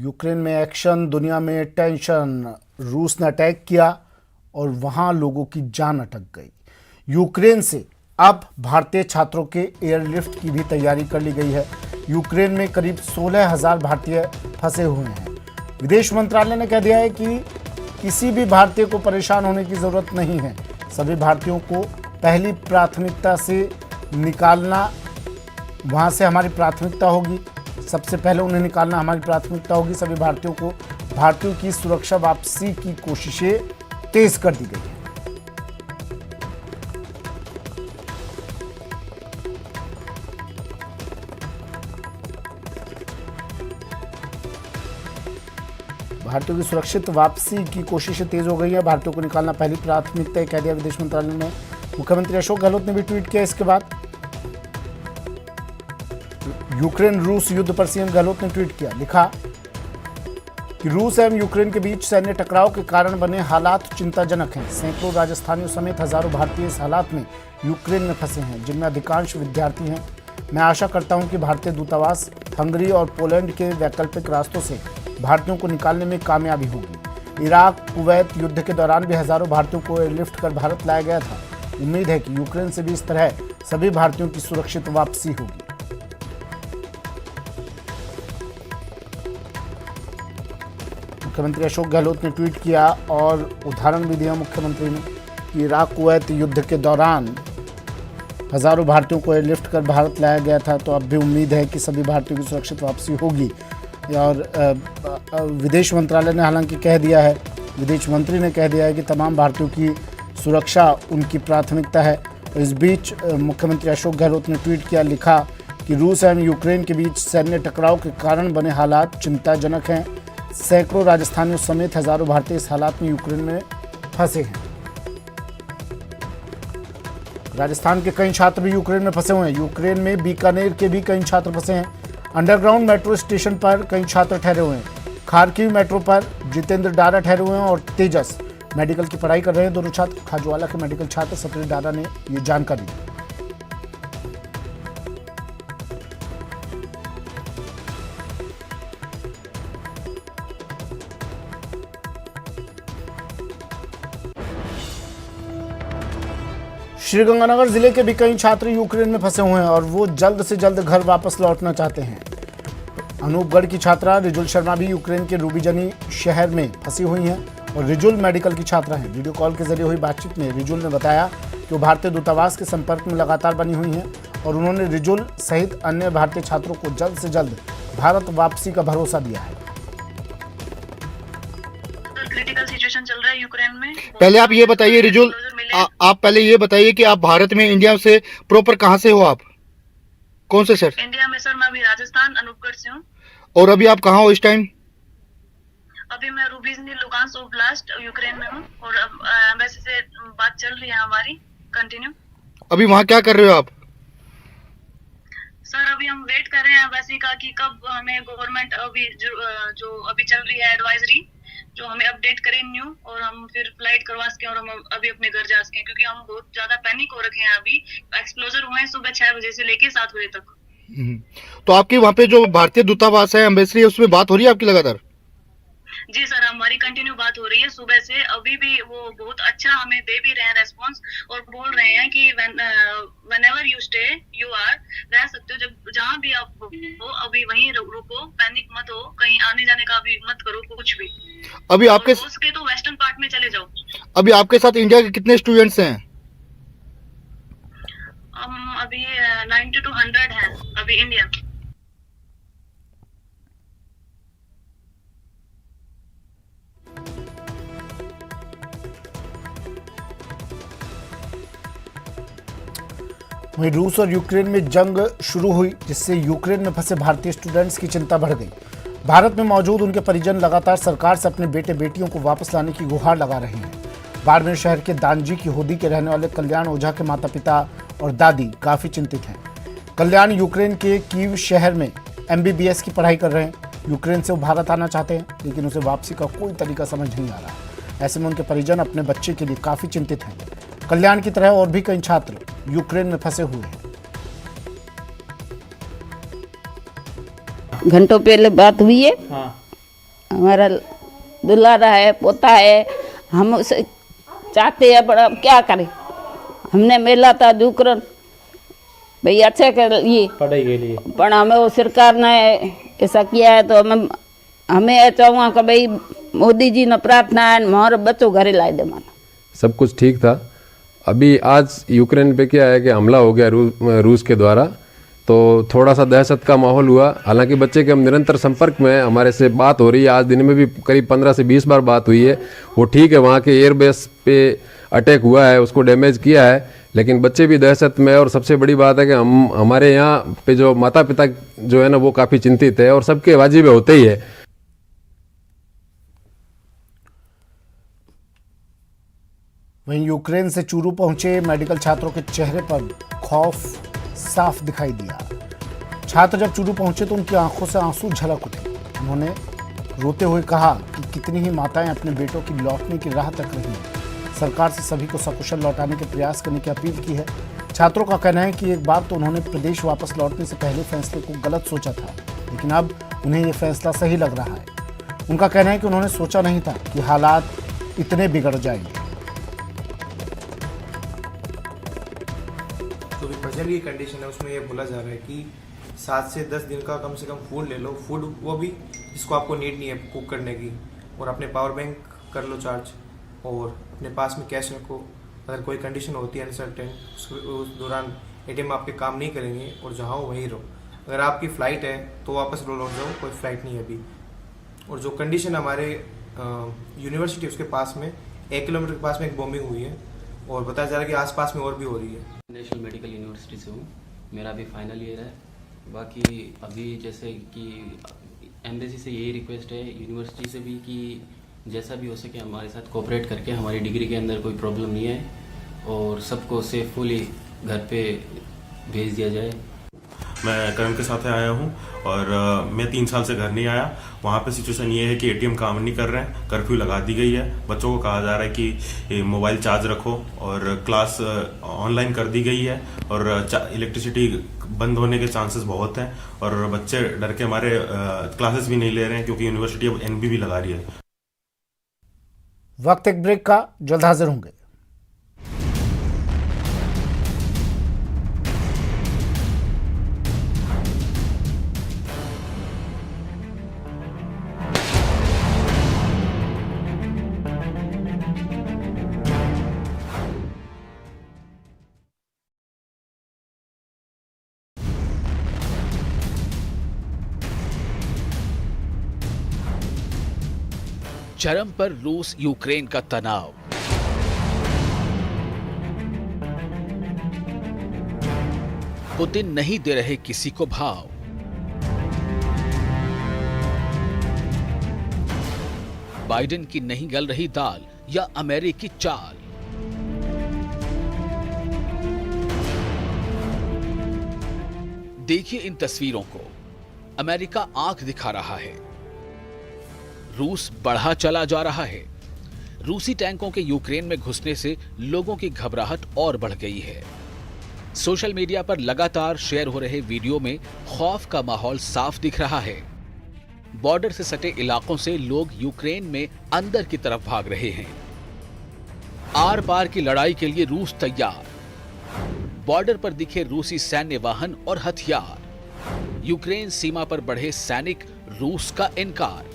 Ukraine में action, दुनिया में टेंशन। रूस ने अटैक किया और वहां लोगों की जान अटक गई। यूक्रेन से अब भारतीय छात्रों के एयरलिफ्ट की भी तैयारी कर ली गई है। यूक्रेन में करीब 16,000 भारतीय फंसे हुए हैं। विदेश मंत्रालय ने कह दिया है कि किसी भी भारतीय को परेशान होने की जरूरत नहीं है। सभी भारतीयों को पहली प्राथमिकता से निकालना, वहां से हमारी प्राथमिकता होगी। सबसे पहले उन्हें निकालना हमारी प्राथमिकता होगी। सभी भारतीयों को, भारतीयों की सुरक्षा वापसी की कोशिशें तेज कर दी गई हैं। भारतीयों की सुरक्षित वापसी की कोशिशें तेज हो गई हैं। भारतीयों को निकालना पहली प्राथमिकता है, कह दिया विदेश मंत्रालय ने। मुख्यमंत्री अशोक गहलोत ने भी ट्वीट किया इसके बाद। यूक्रेन रूस युद्ध पर सीएम गहलोत ने ट्वीट किया, लिखा कि रूस एवं यूक्रेन के बीच सैन्य टकराव के कारण बने हालात चिंताजनक हैं। सैकड़ों राजस्थानियों समेत हजारों भारतीय इस हालात में यूक्रेन में फंसे हैं, जिनमें अधिकांश विद्यार्थी हैं। मैं आशा करता हूं कि भारतीय दूतावास हंगरी और पोलैंड के वैकल्पिक रास्तों से भारतीयों को निकालने में कामयाबी होगी। इराक कुवैत युद्ध के दौरान भी हजारों भारतीयों को एयरलिफ्ट कर भारत लाया गया था। उम्मीद है कि यूक्रेन से भी इस तरह सभी भारतीयों की सुरक्षित वापसी होगी। मुख्यमंत्री अशोक गहलोत ने ट्वीट किया और उदाहरण भी दिया मुख्यमंत्री ने कि इराक कुवैत युद्ध के दौरान हजारों भारतीयों को एयरलिफ्ट कर भारत लाया गया था, तो अब भी उम्मीद है कि सभी भारतीयों की सुरक्षित वापसी होगी। और विदेश मंत्रालय ने हालांकि कह दिया है, विदेश मंत्री ने कह दिया है कि तमाम भारतीयों की सुरक्षा उनकी प्राथमिकता है। इस बीच मुख्यमंत्री अशोक गहलोत ने ट्वीट किया, लिखा कि रूस एवं यूक्रेन के बीच सैन्य टकराव के कारण बने हालात चिंताजनक हैं। सैकड़ों राजस्थानियों समेत हजारों भारतीय इस हालात में यूक्रेन में फंसे हैं। राजस्थान के कई छात्र भी यूक्रेन में फंसे हुए हैं। यूक्रेन में बीकानेर के भी कई छात्र फंसे हैं। अंडरग्राउंड मेट्रो स्टेशन पर कई छात्र ठहरे हुए हैं। खारकीव मेट्रो पर जितेंद्र डारा ठहरे हुए हैं और तेजस मेडिकल की पढ़ाई कर रहे हैं। दोनों छात्र खाजवाला के मेडिकल छात्र सप्तरी डारा ने ये जानकारी दी। श्रीगंगानगर जिले के भी कई छात्र यूक्रेन में फंसे हुए हैं और वो जल्द से जल्द घर वापस लौटना चाहते हैं। अनूपगढ़ की छात्रा रिजुल शर्मा भी यूक्रेन के रूबीजनी शहर में फंसी हुई हैं और रिजुल मेडिकल की छात्रा हैं। वीडियो कॉल के जरिए हुई बातचीत में रिजुल ने बताया कि वो भारतीय दूतावास के संपर्क में लगातार बनी हुई हैं और उन्होंने रिजुल सहित अन्य भारतीय छात्रों को जल्द से जल्द भारत वापसी का भरोसा दिया है। क्रिटिकल सिचुएशन चल रहा है यूक्रेन में। पहले आप ये बताइए रिजुल, आप पहले ये बताइए कि आप भारत में, इंडिया से प्रॉपर कहाँ से हो आप? कौन से शहर? इंडिया में सर मैं अभी राजस्थान अनूपगढ़ से हूँ। और अभी आप कहाँ हो इस टाइम? अभी मैं रूबिजनी लुगांस्क ओब्लास्ट यूक्रेन में हूँ और अब एम्बेसी से बात चल रही है हमारी कंटिन्यू। अभी वहाँ क्या कर रहे हो आप? सर अभी हम वेट कर रहे हैं एम्बेसी का कि कब हमें गवर्नमेंट अभी जो अभी चल रही है एडवाइजरी, जो हमें अपडेट करें न्यू, और हम फिर फ्लाइट करवा सकें और हम अभी अपने घर जा सकें, क्योंकि हम बहुत ज्यादा पैनिक हो रखे हैं। अभी एक्सप्लोजर हुए हैं सुबह 6 बजे से लेके 7 बजे तक। तो आपके वहाँ पे जो भारतीय दूतावास है, एम्बेसी है, उसमें बात हो रही है आपकी लगातार? जी सर, हमारी कंटिन्यू बात हो रही है सुबह से। अभी भी वो बहुत अच्छा हमें दे भी रहे हैं रेस्पॉन्स और बोल रहे हैं कि whenever you stay, you are, रह सकते हो, जब जहाँ भी आप हो अभी वहीं रुको, पैनिक मत हो, कहीं आने जाने का भी मत करो कुछ भी। अभी आपके उसके तो वेस्टर्न पार्ट में चले जाओ। अभी आपके साथ इंडिया के कितने स्टूडेंट्स हैं? हम अभी 90 to 100 हैं अभी इंडिया। वहीं रूस और यूक्रेन में जंग शुरू हुई, जिससे यूक्रेन में फंसे भारतीय स्टूडेंट्स की चिंता बढ़ गई। भारत में मौजूद उनके परिजन लगातार सरकार से अपने बेटे बेटियों को वापस लाने की गुहार लगा रहे हैं। बाड़मेर शहर के दानजी की होदी के रहने वाले कल्याण ओझा के माता पिता और दादी काफी चिंतित हैं। कल्याण यूक्रेन के कीव शहर में MBBS की पढ़ाई कर रहे हैं। यूक्रेन से वो भारत आना चाहते हैं, लेकिन उसे वापसी का कोई तरीका समझ नहीं आ रहा। ऐसे में उनके परिजन अपने बच्चे के लिए काफी चिंतित हैं। कल्याण की तरह और भी कई छात्र यूक्रेन में फंसे हुए हैं। घंटों पहले बात हुई है। हाँ। हमारा दुलारा है, पोता है, हम उसे चाहते हैं, पर अब क्या करें। हमने मेला था यूक्रेन भाई अच्छे के लिए पढ़ाई के लिए, पर हमें वो सरकार ने ऐसा किया है, तो हमें ये चाहूँगा कि भाई मोदी जी ने प्रार्थना है हमारे बच्चों घरे ला दे माना। सब कुछ ठीक था। अभी आज यूक्रेन पे क्या है कि हमला हो गया रूस के द्वारा, तो थोड़ा सा दहशत का माहौल हुआ। हालांकि बच्चे के हम निरंतर संपर्क में हैं, हमारे से बात हो रही है। आज दिन में भी करीब 15 से 20 बार बात हुई है। वो ठीक है, वहाँ के एयरबेस पे अटैक हुआ है, उसको डैमेज किया है, लेकिन बच्चे भी दहशत में। और सबसे बड़ी बात है कि हमारे यहाँ पे जो माता पिता जो है ना वो काफ़ी चिंतित है, और सबके वाजिब होते ही है। वहीं यूक्रेन से चूरू पहुंचे मेडिकल छात्रों के चेहरे पर खौफ साफ दिखाई दिया। छात्र जब चूरू पहुंचे तो उनकी आंखों से आंसू झलक उठे। उन्होंने रोते हुए कहा कि कितनी ही माताएं अपने बेटों की लौटने की राह तक रही हैं। सरकार से सभी को सकुशल लौटाने के प्रयास करने की अपील की है। छात्रों का कहना है कि एक बार तो उन्होंने प्रदेश वापस लौटने से पहले फैसले को गलत सोचा था, लेकिन अब उन्हें ये फैसला सही लग रहा है। उनका कहना है कि उन्होंने सोचा नहीं था कि हालात इतने बिगड़ जाएंगे। तो भी प्रेजेंट की कंडीशन है उसमें ये बोला जा रहा है कि 7 से 10 दिन का कम से कम फूड ले लो, फूड वो भी जिसको आपको नीड नहीं है कुक करने की, और अपने पावर बैंक कर लो चार्ज, और अपने पास में कैश रखो। अगर कोई कंडीशन होती है अनसर्टेन, उस दौरान एटीएम आपके काम नहीं करेंगे, और जहाँ हो वहीं रहो। अगर आपकी फ़्लाइट है तो वापस लौट जाओ, कोई फ़्लाइट नहीं है अभी। और जो कंडीशन हमारे यूनिवर्सिटी उसके पास में 1 किलोमीटर के पास में एक बॉम्बिंग हुई है, और बताया जा रहा है कि आसपास में और भी हो रही है। नेशनल मेडिकल यूनिवर्सिटी से हूँ, मेरा भी फाइनल ईयर है। बाकी अभी जैसे कि एम्बेसी से यही रिक्वेस्ट है, यूनिवर्सिटी से भी, कि जैसा भी हो सके हमारे साथ कोऑपरेट करके हमारी डिग्री के अंदर कोई प्रॉब्लम नहीं है और सबको सेफुली घर पे भेज दिया जाए। मैं करण के साथ आया हूँ और मैं 3 साल से घर नहीं आया। वहाँ पे सिचुएशन ये है कि एटीएम काम नहीं कर रहे हैं, कर्फ्यू लगा दी गई है। बच्चों को कहा जा रहा है कि मोबाइल चार्ज रखो, और क्लास ऑनलाइन कर दी गई है, और इलेक्ट्रिसिटी बंद होने के चांसेस बहुत हैं, और बच्चे डर के हमारे क्लासेस भी नहीं ले रहे हैं क्योंकि यूनिवर्सिटी अब एनबी भी लगा रही है। वक्त एक ब्रेक का, जल्द हाजिर होंगे। चरम पर रूस यूक्रेन का तनाव। पुतिन नहीं दे रहे किसी को भाव। बाइडेन की नहीं गल रही दाल या अमेरिकी चाल। देखिए इन तस्वीरों को। अमेरिका आंख दिखा रहा है, रूस बढ़ा चला जा रहा है। रूसी टैंकों के यूक्रेन में घुसने से लोगों की घबराहट और बढ़ गई है। सोशल मीडिया पर लगातार शेयर हो रहे वीडियो में खौफ का माहौल साफ दिख रहा है। बॉर्डर से सटे इलाकों से लोग यूक्रेन में अंदर की तरफ भाग रहे हैं। आर पार की लड़ाई के लिए रूस तैयार। बॉर्डर पर दिखे रूसी सैन्य वाहन और हथियार। यूक्रेन सीमा पर बढ़े सैनिक, रूस का इनकार।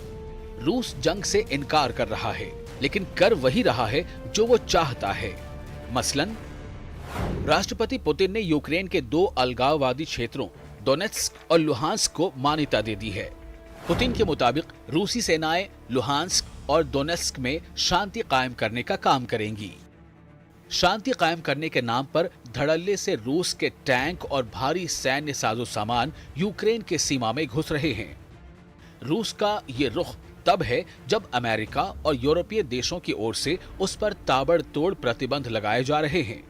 रूस जंग से इनकार कर रहा है, लेकिन कर वही रहा है जो वो चाहता है। मसलन राष्ट्रपति पुतिन ने यूक्रेन के 2 अलगाववादी क्षेत्रों डोनेत्स्क और लुहांस्क को मान्यता दे दी है। पुतिन के मुताबिक रूसी सेनाएं लुहांस्क और डोनेत्स्क में शांति कायम करने का काम करेंगी। शांति कायम करने के नाम पर धड़ल्ले से रूस के टैंक और भारी सैन्य साजो सामान यूक्रेन के सीमा में घुस रहे हैं। रूस का ये रुख तब है जब अमेरिका और यूरोपीय देशों की ओर से उस पर ताबड़तोड़ प्रतिबंध लगाए जा रहे हैं।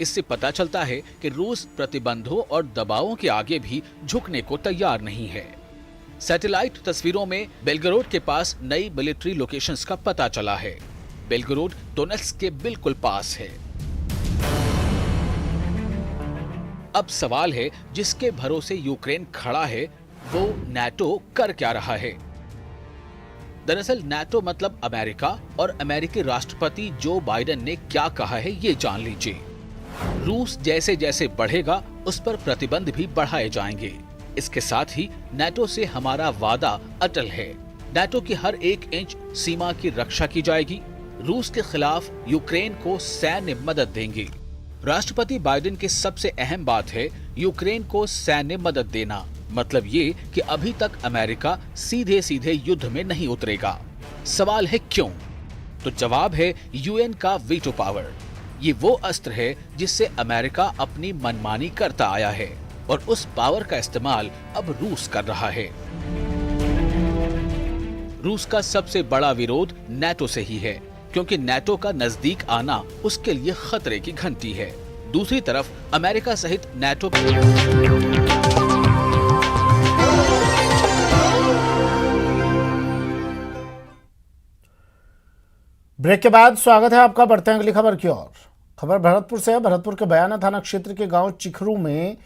इससे पता चलता है कि रूस प्रतिबंधों और दबावों के आगे भी झुकने को तैयार नहीं है। सैटेलाइट तस्वीरों में बेलगरोड के पास नई मिलिट्री लोकेशंस का पता चला है। बेलगरोड डोनेत्स्क के बिल्कुल पास है। अब सवाल है, जिसके भरोसे यूक्रेन खड़ा है वो नाटो कर क्या रहा है? दरअसल नाटो मतलब अमेरिका, और अमेरिकी राष्ट्रपति जो बाइडेन ने क्या कहा है ये जान लीजिए। रूस जैसे जैसे बढ़ेगा उस पर प्रतिबंध भी बढ़ाए जाएंगे। इसके साथ ही नाटो से हमारा वादा अटल है। नाटो की हर 1 इंच सीमा की रक्षा की जाएगी। रूस के खिलाफ यूक्रेन को सैन्य मदद देंगे। राष्ट्रपति बाइडेन की सबसे अहम बात है यूक्रेन को सैन्य मदद देना। मतलब ये कि अभी तक अमेरिका सीधे सीधे युद्ध में नहीं उतरेगा। सवाल है क्यों? तो जवाब है यूएन का वीटो पावर। ये वो अस्त्र है जिससे अमेरिका अपनी मनमानी करता आया है और उस पावर का इस्तेमाल अब रूस कर रहा है। रूस का सबसे बड़ा विरोध नाटो से ही है, क्योंकि नाटो का नजदीक आना उसके लिए खतरे की घंटी है। दूसरी तरफ अमेरिका सहित नाटो ब्रेक के बाद स्वागत है आपका। बढ़ते हैं अगली खबर की ओर। खबर भरतपुर से है। भरतपुर के बयाना थाना क्षेत्र के गांव चिखरू में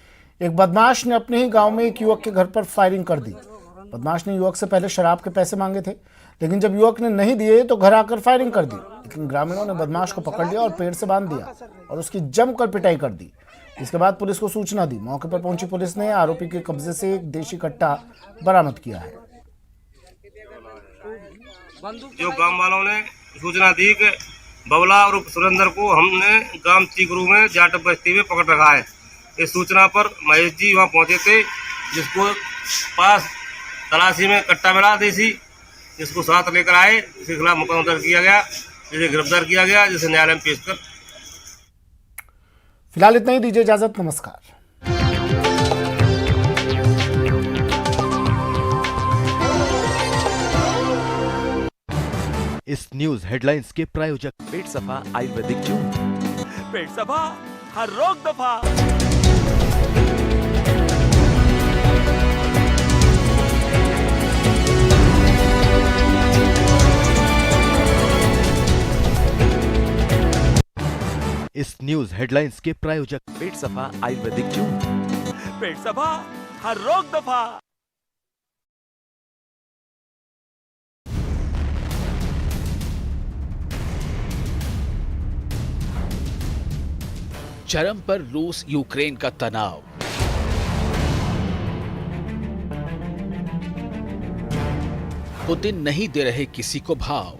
एक बदमाश ने अपने ही गांव में एक युवक के घर पर फायरिंग कर दी। बदमाश ने युवक से पहले शराब के पैसे मांगे थे, लेकिन जब युवक ने नहीं दिए तो घर आकर फायरिंग कर दी। लेकिन ग्रामीणों ने बदमाश को पकड़ लिया और पेड़ से बांध दिया और उसकी जमकर पिटाई कर दी। इसके बाद पुलिस को सूचना दी। मौके पर पहुंची पुलिस ने आरोपी के कब्जे से एक देशी कट्टा बरामद किया है। जो गांव वालों ने सूचना दी कि बबला और सुरेंद्र को हमने गांव चिकरू में जाट बस्ती में पकड़ रखा है। इस सूचना पर महेश जी वहां पहुंचे थे, जिसको पास तलाशी में कट्टा मिला देसी, जिसको साथ लेकर आए। इसके खिलाफ मुकदमा दर्ज किया गया, जिसे गिरफ्तार किया गया, जिसे न्यायालय में पेश कर। फिलहाल इतना ही, दीजिए इजाजत। नमस्कार। इस न्यूज हेडलाइंस के प्रायोजक पेट सफा आयुर्वेदिक जूस। पेट सफा, हर रोग दफा। इस न्यूज हेडलाइंस के प्रायोजक पेट सफा आयुर्वेदिक जूस। पेट सफा, हर रोग दफा। चरम पर रूस यूक्रेन का तनाव। पुतिन नहीं दे रहे किसी को भाव।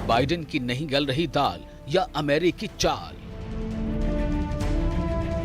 बाइडेन की नहीं गल रही दाल या अमेरिकी चाल।